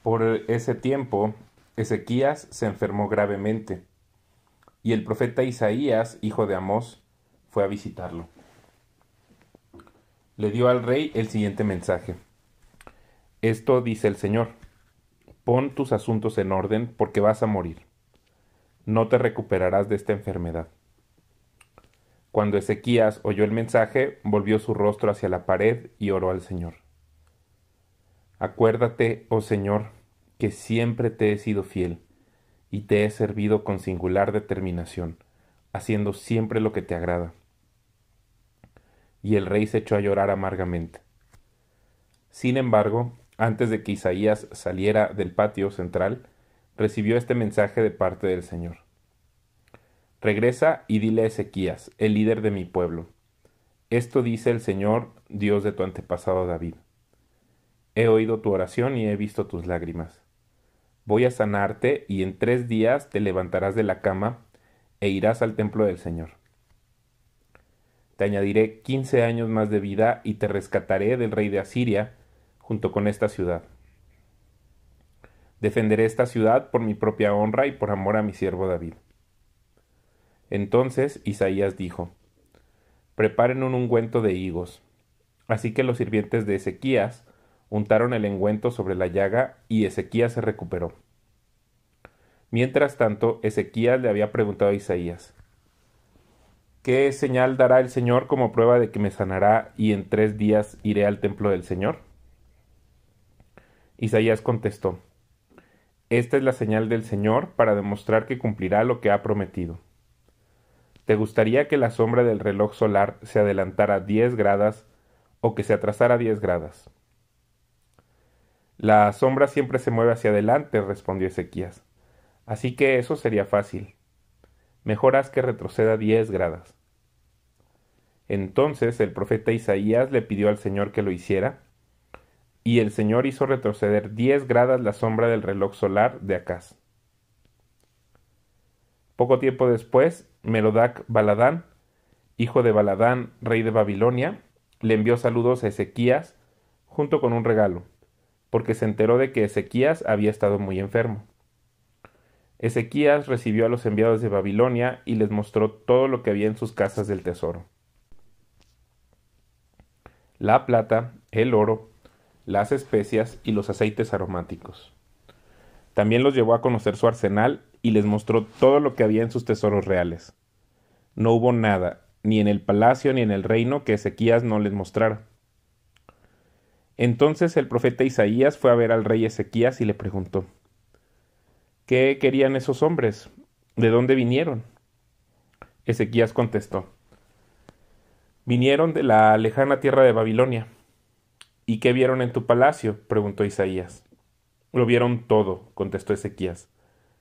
Por ese tiempo, Ezequías se enfermó gravemente, y el profeta Isaías, hijo de Amós, fue a visitarlo. Le dio al rey el siguiente mensaje. Esto dice el Señor: pon tus asuntos en orden, porque vas a morir. No te recuperarás de esta enfermedad. Cuando Ezequías oyó el mensaje, volvió su rostro hacia la pared y oró al Señor. Acuérdate, oh Señor, que siempre te he sido fiel y te he servido con singular determinación, haciendo siempre lo que te agrada. Y el rey se echó a llorar amargamente. Sin embargo, antes de que Isaías saliera del patio central, recibió este mensaje de parte del Señor. Regresa y dile a Ezequías, el líder de mi pueblo: esto dice el Señor, Dios de tu antepasado David. He oído tu oración y he visto tus lágrimas. Voy a sanarte y en 3 días te levantarás de la cama e irás al templo del Señor. Te añadiré 15 años más de vida y te rescataré del rey de Asiria junto con esta ciudad. Defenderé esta ciudad por mi propia honra y por amor a mi siervo David. Entonces Isaías dijo: preparen un ungüento de higos. Así que los sirvientes de Ezequías untaron el ungüento sobre la llaga y Ezequías se recuperó. Mientras tanto, Ezequías le había preguntado a Isaías: ¿qué señal dará el Señor como prueba de que me sanará y en 3 días iré al templo del Señor? Isaías contestó: esta es la señal del Señor para demostrar que cumplirá lo que ha prometido. ¿Te gustaría que la sombra del reloj solar se adelantara 10 gradas o que se atrasara 10 gradas? La sombra siempre se mueve hacia adelante, respondió Ezequías. Así que eso sería fácil. Mejor haz que retroceda 10 gradas. Entonces el profeta Isaías le pidió al Señor que lo hiciera, y el Señor hizo retroceder 10 gradas la sombra del reloj solar de Acaz. Poco tiempo después, Merodac Baladán, hijo de Baladán, rey de Babilonia, le envió saludos a Ezequías junto con un regalo, porque se enteró de que Ezequías había estado muy enfermo. Ezequías recibió a los enviados de Babilonia y les mostró todo lo que había en sus casas del tesoro: la plata, el oro, las especias y los aceites aromáticos. También los llevó a conocer su arsenal y les mostró todo lo que había en sus tesoros reales. No hubo nada, ni en el palacio ni en el reino, que Ezequías no les mostrara. Entonces el profeta Isaías fue a ver al rey Ezequías y le preguntó: ¿qué querían esos hombres? ¿De dónde vinieron? Ezequías contestó: vinieron de la lejana tierra de Babilonia. ¿Y qué vieron en tu palacio?, preguntó Isaías. Lo vieron todo, contestó Ezequías.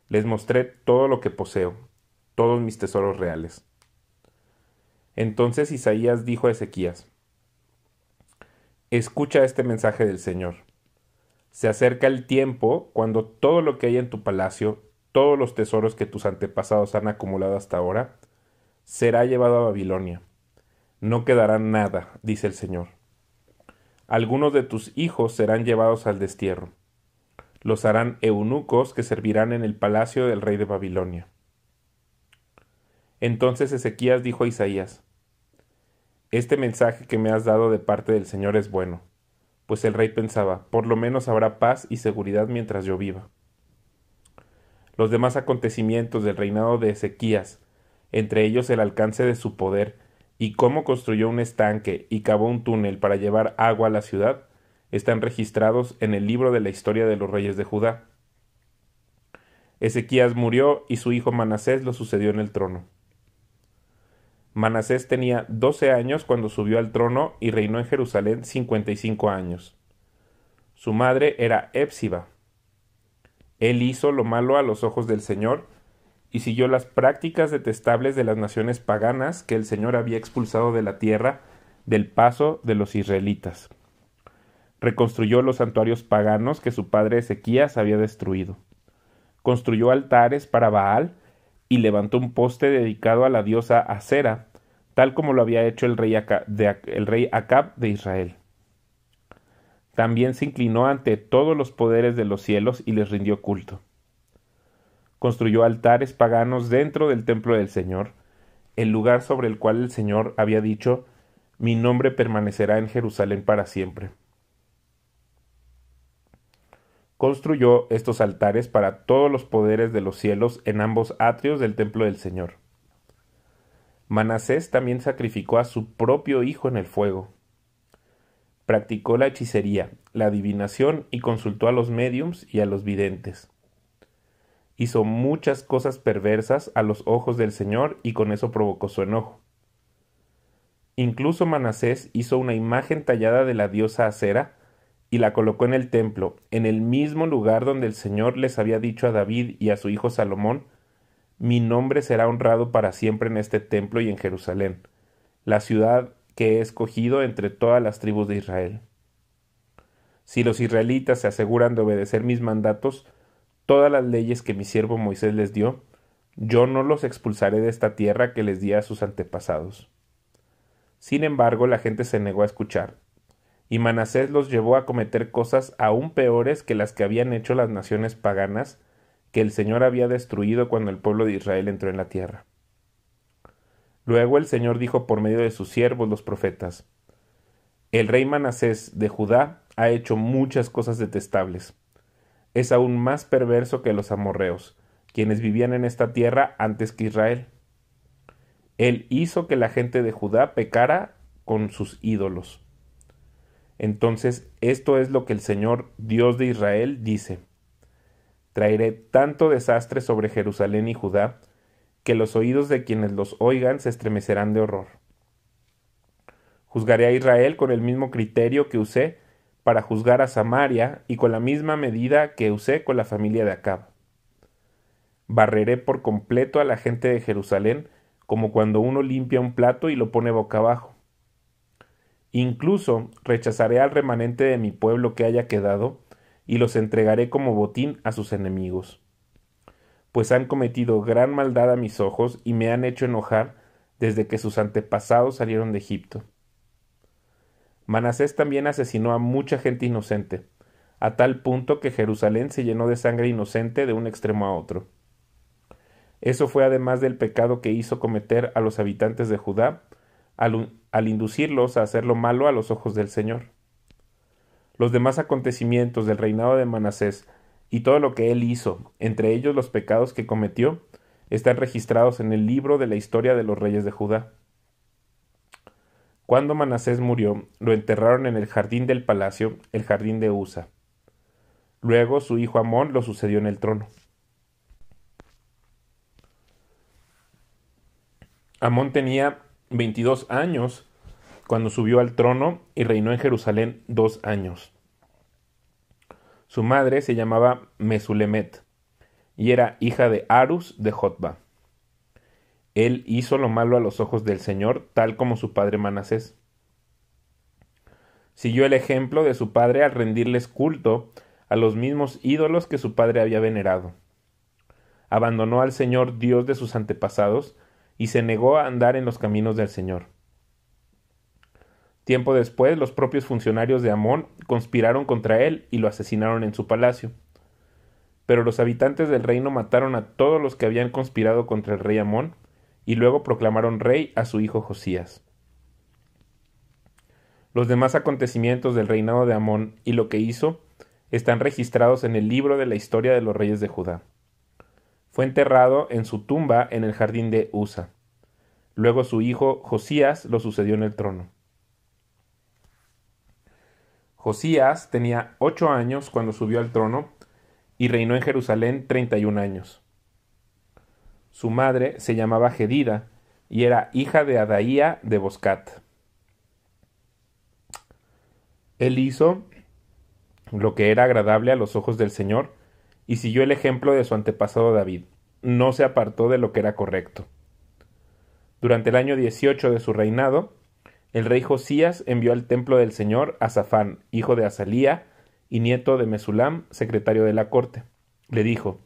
Les mostré todo lo que poseo, todos mis tesoros reales. Entonces Isaías dijo a Ezequías: escucha este mensaje del Señor. Se acerca el tiempo cuando todo lo que hay en tu palacio, todos los tesoros que tus antepasados han acumulado hasta ahora, será llevado a Babilonia. No quedará nada, dice el Señor. Algunos de tus hijos serán llevados al destierro. Los harán eunucos que servirán en el palacio del rey de Babilonia. Entonces Ezequías dijo a Isaías: este mensaje que me has dado de parte del Señor es bueno, pues el rey pensaba: por lo menos habrá paz y seguridad mientras yo viva. Los demás acontecimientos del reinado de Ezequías, entre ellos el alcance de su poder y cómo construyó un estanque y cavó un túnel para llevar agua a la ciudad, están registrados en el libro de la historia de los reyes de Judá. Ezequías murió y su hijo Manasés lo sucedió en el trono. Manasés tenía 12 años cuando subió al trono y reinó en Jerusalén 55 años. Su madre era Hepsiba. Él hizo lo malo a los ojos del Señor y siguió las prácticas detestables de las naciones paganas que el Señor había expulsado de la tierra del paso de los israelitas. Reconstruyó los santuarios paganos que su padre Ezequías había destruido. Construyó altares para Baal y levantó un poste dedicado a la diosa Asera, tal como lo había hecho el rey Acab de Israel. También se inclinó ante todos los poderes de los cielos y les rindió culto. Construyó altares paganos dentro del templo del Señor, el lugar sobre el cual el Señor había dicho: mi nombre permanecerá en Jerusalén para siempre. Construyó estos altares para todos los poderes de los cielos en ambos atrios del templo del Señor. Manasés también sacrificó a su propio hijo en el fuego. Practicó la hechicería, la adivinación y consultó a los médiums y a los videntes. Hizo muchas cosas perversas a los ojos del Señor y con eso provocó su enojo. Incluso Manasés hizo una imagen tallada de la diosa Acera y la colocó en el templo, en el mismo lugar donde el Señor les había dicho a David y a su hijo Salomón: mi nombre será honrado para siempre en este templo y en Jerusalén, la ciudad que he escogido entre todas las tribus de Israel. Si los israelitas se aseguran de obedecer mis mandatos, todas las leyes que mi siervo Moisés les dio, yo no los expulsaré de esta tierra que les di a sus antepasados. Sin embargo, la gente se negó a escuchar, y Manasés los llevó a cometer cosas aún peores que las que habían hecho las naciones paganas que el Señor había destruido cuando el pueblo de Israel entró en la tierra. Luego el Señor dijo por medio de sus siervos los profetas: el rey Manasés de Judá ha hecho muchas cosas detestables. Es aún más perverso que los amorreos, quienes vivían en esta tierra antes que Israel. Él hizo que la gente de Judá pecara con sus ídolos. Entonces, esto es lo que el Señor, Dios de Israel, dice: traeré tanto desastre sobre Jerusalén y Judá, que los oídos de quienes los oigan se estremecerán de horror. Juzgaré a Israel con el mismo criterio que usé para juzgar a Samaria y con la misma medida que usé con la familia de Acab. Barreré por completo a la gente de Jerusalén, como cuando uno limpia un plato y lo pone boca abajo. Incluso rechazaré al remanente de mi pueblo que haya quedado, y los entregaré como botín a sus enemigos. Pues han cometido gran maldad a mis ojos y me han hecho enojar desde que sus antepasados salieron de Egipto. Manasés también asesinó a mucha gente inocente, a tal punto que Jerusalén se llenó de sangre inocente de un extremo a otro. Eso fue además del pecado que hizo cometer a los habitantes de Judá al inducirlos a hacer lo malo a los ojos del Señor. Los demás acontecimientos del reinado de Manasés y todo lo que él hizo, entre ellos los pecados que cometió, están registrados en el libro de la historia de los reyes de Judá. Cuando Manasés murió, lo enterraron en el jardín del palacio, el jardín de Usa. Luego su hijo Amón lo sucedió en el trono. Amón tenía 22 años cuando subió al trono y reinó en Jerusalén 2 años. Su madre se llamaba Mesulemet y era hija de Arus de Jotba. Él hizo lo malo a los ojos del Señor, tal como su padre Manasés. Siguió el ejemplo de su padre al rendirles culto a los mismos ídolos que su padre había venerado. Abandonó al Señor Dios de sus antepasados y se negó a andar en los caminos del Señor. Tiempo después, los propios funcionarios de Amón conspiraron contra él y lo asesinaron en su palacio. Pero los habitantes del reino mataron a todos los que habían conspirado contra el rey Amón y luego proclamaron rey a su hijo Josías. Los demás acontecimientos del reinado de Amón y lo que hizo están registrados en el libro de la historia de los reyes de Judá. Fue enterrado en su tumba en el jardín de Usa. Luego su hijo Josías lo sucedió en el trono. Josías tenía 8 años cuando subió al trono y reinó en Jerusalén 31 años. Su madre se llamaba Jedida y era hija de Adaía de Boscat. Él hizo lo que era agradable a los ojos del Señor y siguió el ejemplo de su antepasado David. No se apartó de lo que era correcto. Durante el año 18 de su reinado, el rey Josías envió al templo del Señor a Safán, hijo de Azalía y nieto de Mesulam, secretario de la corte. Le dijo: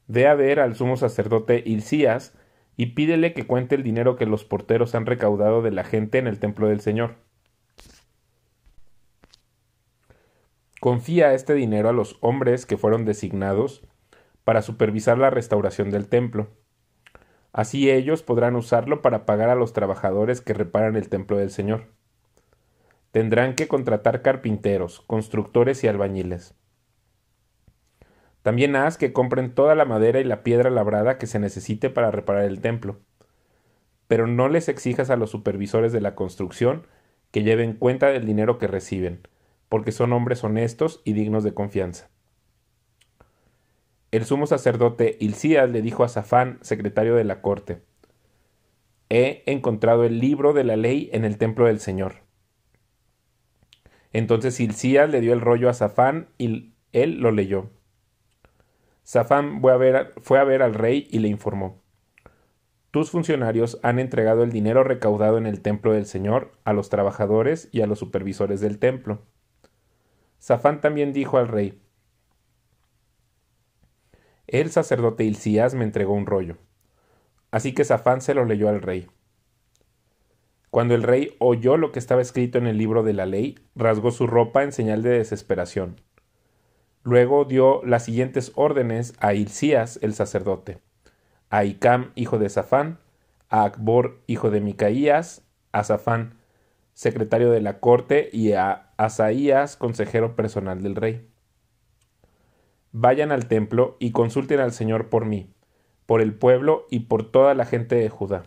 ve a ver al sumo sacerdote Hilcías y pídele que cuente el dinero que los porteros han recaudado de la gente en el templo del Señor. confía este dinero a los hombres que fueron designados para supervisar la restauración del templo. Así ellos podrán usarlo para pagar a los trabajadores que reparan el templo del Señor. Tendrán que contratar carpinteros, constructores y albañiles. También haz que compren toda la madera y la piedra labrada que se necesite para reparar el templo. Pero no les exijas a los supervisores de la construcción que lleven cuenta del dinero que reciben, porque son hombres honestos y dignos de confianza. El sumo sacerdote Hilcías le dijo a Safán, secretario de la corte: He encontrado el libro de la ley en el templo del Señor. Entonces Hilcías le dio el rollo a Safán y él lo leyó. Safán fue a ver al rey y le informó: Tus funcionarios han entregado el dinero recaudado en el templo del Señor a los trabajadores y a los supervisores del templo. Safán también dijo al rey: El sacerdote Hilcías me entregó un rollo. Así que Safán se lo leyó al rey. Cuando el rey oyó lo que estaba escrito en el libro de la ley, rasgó su ropa en señal de desesperación. Luego dio las siguientes órdenes a Hilcías el sacerdote, a Ahicam hijo de Safán, a Acbor hijo de Micaías, a Safán secretario de la corte y a Asaías consejero personal del rey. Vayan al templo y consulten al Señor por mí, por el pueblo y por toda la gente de Judá.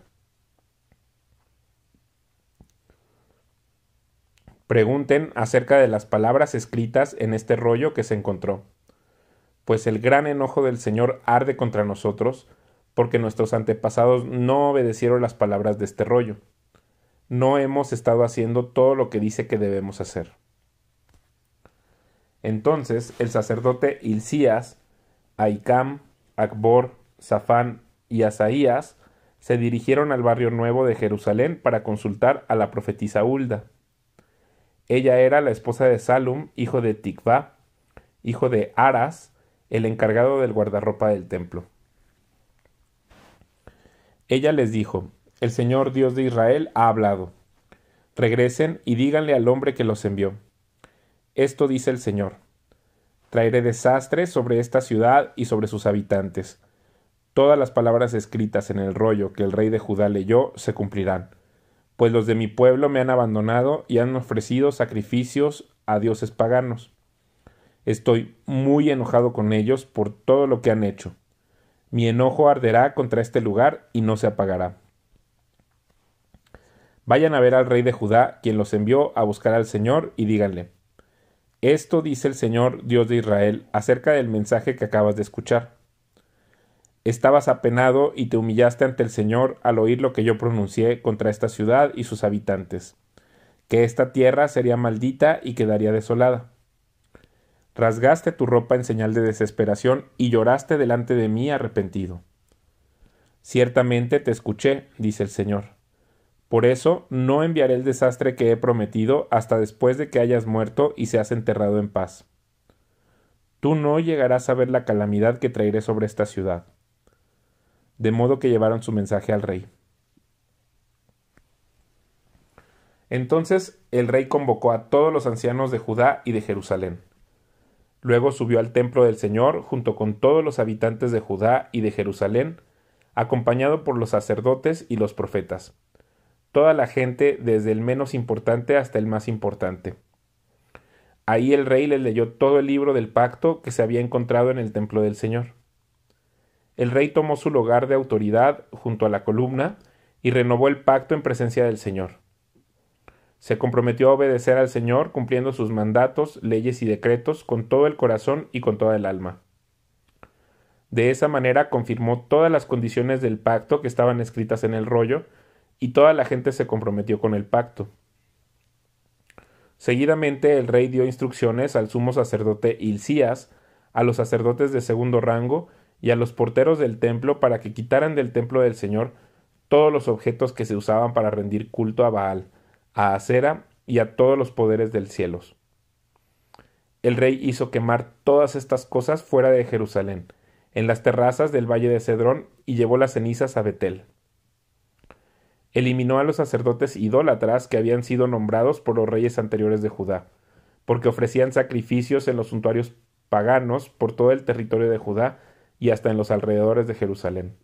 Pregunten acerca de las palabras escritas en este rollo que se encontró, pues el gran enojo del Señor arde contra nosotros, porque nuestros antepasados no obedecieron las palabras de este rollo. No hemos estado haciendo todo lo que dice que debemos hacer. Entonces el sacerdote Hilcías, Ahicam, Acbor, Safán y Asaías se dirigieron al barrio nuevo de Jerusalén para consultar a la profetisa Hulda. Ella era la esposa de Salum, hijo de Tikvá, hijo de Aras, el encargado del guardarropa del templo. Ella les dijo: El Señor Dios de Israel ha hablado. Regresen y díganle al hombre que los envió: Esto dice el Señor: Traeré desastre sobre esta ciudad y sobre sus habitantes. Todas las palabras escritas en el rollo que el rey de Judá leyó se cumplirán, pues los de mi pueblo me han abandonado y han ofrecido sacrificios a dioses paganos. Estoy muy enojado con ellos por todo lo que han hecho. Mi enojo arderá contra este lugar y no se apagará. Vayan a ver al rey de Judá, quien los envió a buscar al Señor, y díganle: Esto dice el Señor Dios de Israel acerca del mensaje que acabas de escuchar. Estabas apenado y te humillaste ante el Señor al oír lo que yo pronuncié contra esta ciudad y sus habitantes, que esta tierra sería maldita y quedaría desolada. Rasgaste tu ropa en señal de desesperación y lloraste delante de mí arrepentido. Ciertamente te escuché, dice el Señor. Por eso no enviaré el desastre que he prometido hasta después de que hayas muerto y seas enterrado en paz. Tú no llegarás a ver la calamidad que traeré sobre esta ciudad. De modo que llevaron su mensaje al rey. Entonces el rey convocó a todos los ancianos de Judá y de Jerusalén. Luego subió al templo del Señor junto con todos los habitantes de Judá y de Jerusalén, acompañado por los sacerdotes y los profetas, toda la gente desde el menos importante hasta el más importante. Ahí el rey les leyó todo el libro del pacto que se había encontrado en el templo del Señor. El rey tomó su lugar de autoridad junto a la columna y renovó el pacto en presencia del Señor. Se comprometió a obedecer al Señor cumpliendo sus mandatos, leyes y decretos con todo el corazón y con toda el alma. De esa manera confirmó todas las condiciones del pacto que estaban escritas en el rollo, y toda la gente se comprometió con el pacto. Seguidamente el rey dio instrucciones al sumo sacerdote Hilcías, a los sacerdotes de segundo rango y a los porteros del templo para que quitaran del templo del Señor todos los objetos que se usaban para rendir culto a Baal, a Asera y a todos los poderes del cielo. El rey hizo quemar todas estas cosas fuera de Jerusalén, en las terrazas del valle de Cedrón, y llevó las cenizas a Betel. Eliminó a los sacerdotes idólatras que habían sido nombrados por los reyes anteriores de Judá, porque ofrecían sacrificios en los santuarios paganos por todo el territorio de Judá y hasta en los alrededores de Jerusalén.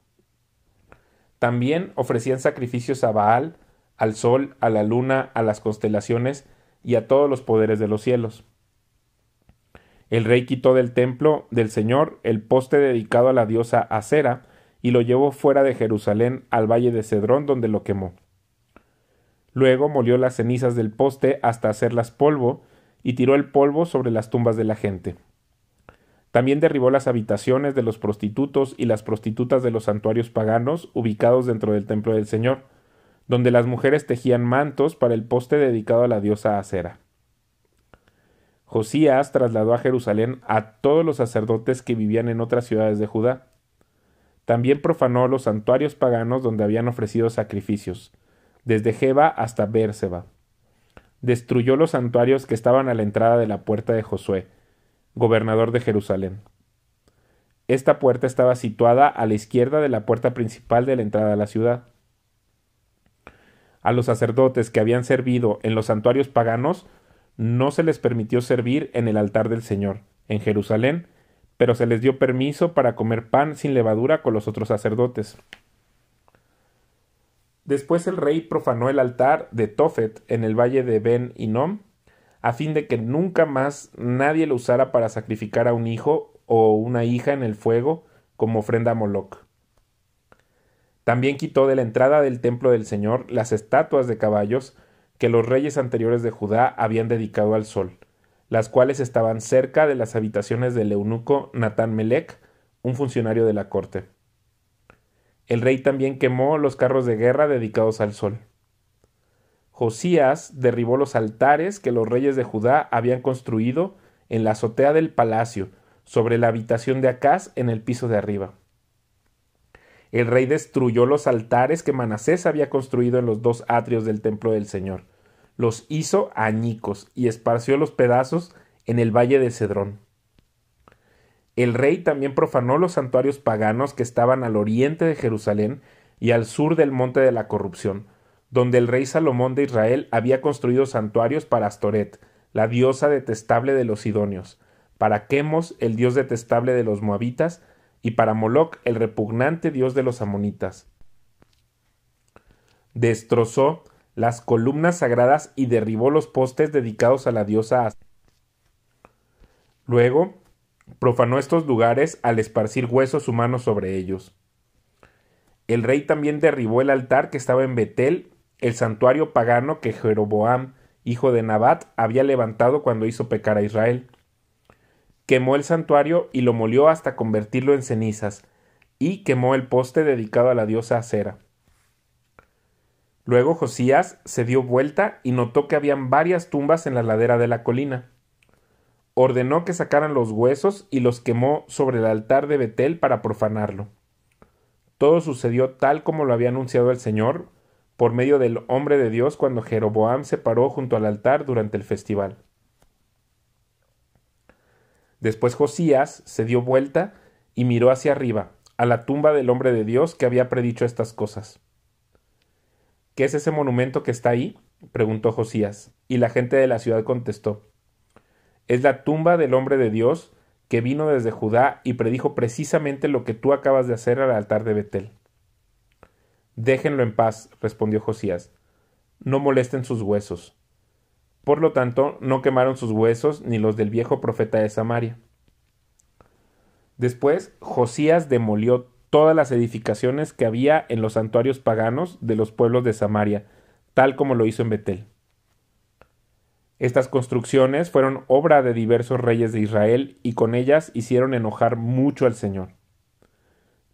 También ofrecían sacrificios a Baal, al sol, a la luna, a las constelaciones y a todos los poderes de los cielos. El rey quitó del templo del Señor el poste dedicado a la diosa Acera y lo llevó fuera de Jerusalén al valle de Cedrón, donde lo quemó. Luego molió las cenizas del poste hasta hacerlas polvo y tiró el polvo sobre las tumbas de la gente. También derribó las habitaciones de los prostitutos y las prostitutas de los santuarios paganos ubicados dentro del templo del Señor, donde las mujeres tejían mantos para el poste dedicado a la diosa Acera. Josías trasladó a Jerusalén a todos los sacerdotes que vivían en otras ciudades de Judá. También profanó los santuarios paganos donde habían ofrecido sacrificios, desde Geba hasta Bérseba. Destruyó los santuarios que estaban a la entrada de la puerta de Josué, gobernador de Jerusalén. Esta puerta estaba situada a la izquierda de la puerta principal de la entrada a la ciudad. A los sacerdotes que habían servido en los santuarios paganos no se les permitió servir en el altar del Señor, en Jerusalén, pero se les dio permiso para comer pan sin levadura con los otros sacerdotes. Después el rey profanó el altar de Tofet en el valle de Ben Hinnom, a fin de que nunca más nadie lo usara para sacrificar a un hijo o una hija en el fuego como ofrenda a Moloc. También quitó de la entrada del templo del Señor las estatuas de caballos que los reyes anteriores de Judá habían dedicado al sol, las cuales estaban cerca de las habitaciones del eunuco Natán Melec, un funcionario de la corte. El rey también quemó los carros de guerra dedicados al sol. Josías derribó los altares que los reyes de Judá habían construido en la azotea del palacio, sobre la habitación de Acaz en el piso de arriba. El rey destruyó los altares que Manasés había construido en los dos atrios del templo del Señor. Los hizo añicos y esparció los pedazos en el valle de Cedrón. El rey también profanó los santuarios paganos que estaban al oriente de Jerusalén y al sur del monte de la corrupción, donde el rey Salomón de Israel había construido santuarios para Astoret, la diosa detestable de los sidonios, para Quemos, el dios detestable de los moabitas, y para Moloc, el repugnante dios de los amonitas. Destrozó las columnas sagradas y derribó los postes dedicados a la diosa Acera. Luego, profanó estos lugares al esparcir huesos humanos sobre ellos. El rey también derribó el altar que estaba en Betel, el santuario pagano que Jeroboam, hijo de Nabat, había levantado cuando hizo pecar a Israel. Quemó el santuario y lo molió hasta convertirlo en cenizas, y quemó el poste dedicado a la diosa Acera. Luego Josías se dio vuelta y notó que habían varias tumbas en la ladera de la colina. Ordenó que sacaran los huesos y los quemó sobre el altar de Betel para profanarlo. Todo sucedió tal como lo había anunciado el Señor por medio del hombre de Dios cuando Jeroboam se paró junto al altar durante el festival. Después Josías se dio vuelta y miró hacia arriba, a la tumba del hombre de Dios que había predicho estas cosas. ¿Qué es ese monumento que está ahí?, preguntó Josías, y la gente de la ciudad contestó: es la tumba del hombre de Dios que vino desde Judá y predijo precisamente lo que tú acabas de hacer al altar de Betel. Déjenlo en paz, respondió Josías, no molesten sus huesos. Por lo tanto, no quemaron sus huesos ni los del viejo profeta de Samaria. Después, Josías demolió todas las edificaciones que había en los santuarios paganos de los pueblos de Samaria, tal como lo hizo en Betel. Estas construcciones fueron obra de diversos reyes de Israel y con ellas hicieron enojar mucho al Señor.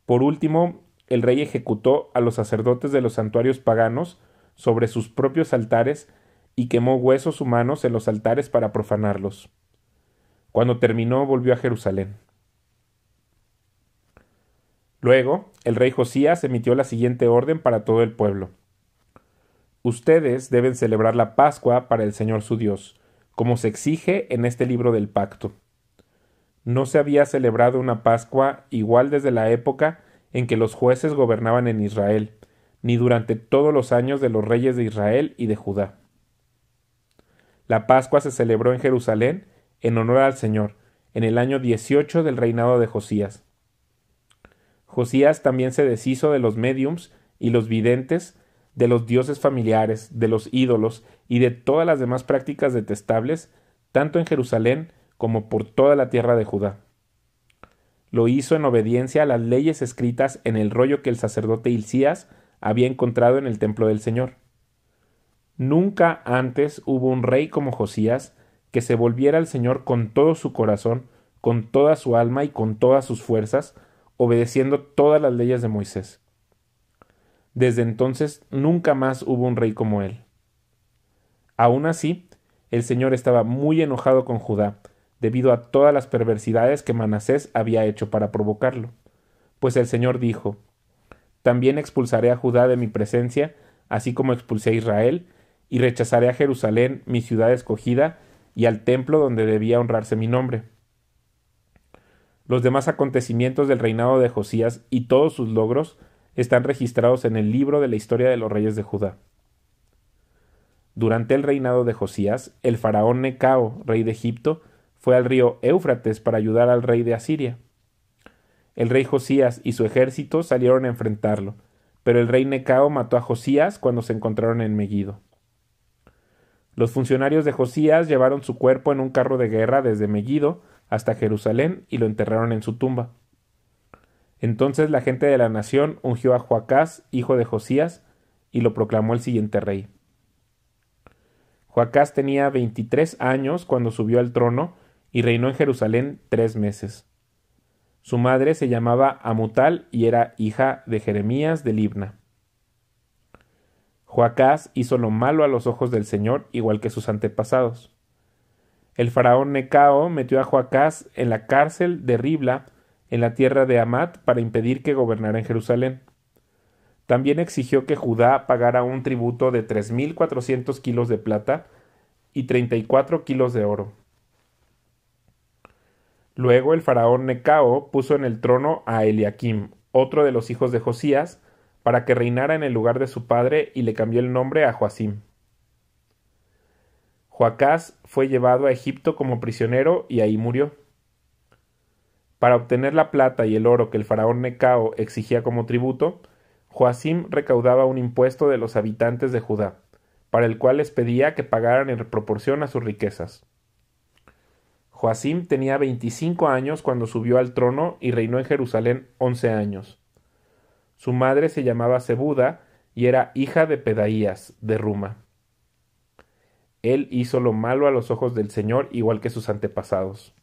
Por último, el rey ejecutó a los sacerdotes de los santuarios paganos sobre sus propios altares y quemó huesos humanos en los altares para profanarlos. Cuando terminó, volvió a Jerusalén. Luego, el rey Josías emitió la siguiente orden para todo el pueblo. Ustedes deben celebrar la Pascua para el Señor su Dios, como se exige en este libro del pacto. No se había celebrado una Pascua igual desde la época en que los jueces gobernaban en Israel, ni durante todos los años de los reyes de Israel y de Judá. La Pascua se celebró en Jerusalén en honor al Señor, en el año 18 del reinado de Josías. Josías también se deshizo de los médiums y los videntes, de los dioses familiares, de los ídolos y de todas las demás prácticas detestables, tanto en Jerusalén como por toda la tierra de Judá. Lo hizo en obediencia a las leyes escritas en el rollo que el sacerdote Hilcías había encontrado en el templo del Señor. Nunca antes hubo un rey como Josías que se volviera al Señor con todo su corazón, con toda su alma y con todas sus fuerzas, obedeciendo todas las leyes de Moisés. Desde entonces nunca más hubo un rey como él. Aún así, el Señor estaba muy enojado con Judá, debido a todas las perversidades que Manasés había hecho para provocarlo. Pues el Señor dijo: También expulsaré a Judá de mi presencia, así como expulsé a Israel, y rechazaré a Jerusalén, mi ciudad escogida, y al templo donde debía honrarse mi nombre. Los demás acontecimientos del reinado de Josías y todos sus logros están registrados en el libro de la historia de los reyes de Judá. Durante el reinado de Josías, el faraón Necao, rey de Egipto, fue al río Éufrates para ayudar al rey de Asiria. El rey Josías y su ejército salieron a enfrentarlo, pero el rey Necao mató a Josías cuando se encontraron en Megiddo. Los funcionarios de Josías llevaron su cuerpo en un carro de guerra desde Megiddo hasta Jerusalén y lo enterraron en su tumba. Entonces la gente de la nación ungió a Joacás, hijo de Josías, y lo proclamó el siguiente rey. Joacás tenía 23 años cuando subió al trono y reinó en Jerusalén 3 meses. Su madre se llamaba Amutal y era hija de Jeremías de Libna. Joacás hizo lo malo a los ojos del Señor, igual que sus antepasados. El faraón Necao metió a Joacás en la cárcel de Ribla, en la tierra de Hamat, para impedir que gobernara en Jerusalén. También exigió que Judá pagara un tributo de 3.400 kilos de plata y 34 kilos de oro. Luego el faraón Necao puso en el trono a Eliakim, otro de los hijos de Josías, para que reinara en el lugar de su padre, y le cambió el nombre a Joacim. Joacás fue llevado a Egipto como prisionero y ahí murió. Para obtener la plata y el oro que el faraón Necao exigía como tributo, Joacim recaudaba un impuesto de los habitantes de Judá, para el cual les pedía que pagaran en proporción a sus riquezas. Joacim tenía 25 años cuando subió al trono y reinó en Jerusalén 11 años. Su madre se llamaba Zebuda y era hija de Pedaías, de Ruma. Él hizo lo malo a los ojos del Señor, igual que sus antepasados.